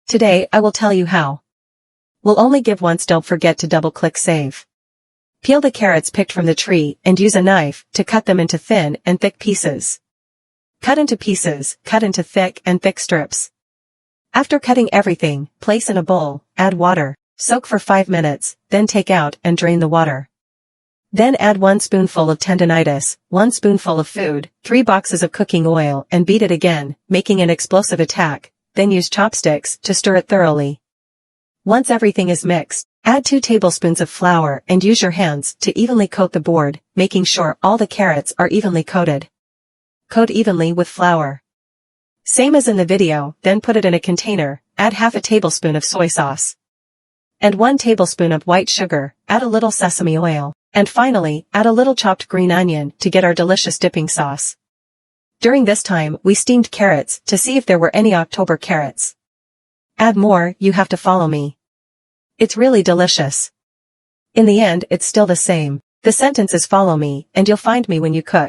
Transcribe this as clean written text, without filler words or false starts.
Today I will tell you how. We'll only give once, don't forget to double-click save. Peel the carrots picked from the tree and use a knife to cut them into thin and thick pieces. Cut into pieces, cut into thick and thick strips. After cutting everything, place in a bowl, add water, soak for 5 minutes, then take out and drain the water. Then add 1 spoonful of tendinitis, 1 spoonful of food, 3 boxes of cooking oil and beat it again, making an explosive attack, then use chopsticks to stir it thoroughly. Once everything is mixed, add 2 tablespoons of flour and use your hands to evenly coat the board, making sure all the carrots are evenly coated. Coat evenly with flour. Same as in the video, then put it in a container, add half a tablespoon of soy sauce. And 1 tablespoon of white sugar, add a little sesame oil, and finally, add a little chopped green onion to get our delicious dipping sauce. During this time, we steamed carrots to see if there were any October carrots. Add more, you have to follow me. It's really delicious. In the end, it's still the same. The sentence is follow me, and you'll find me when you cook.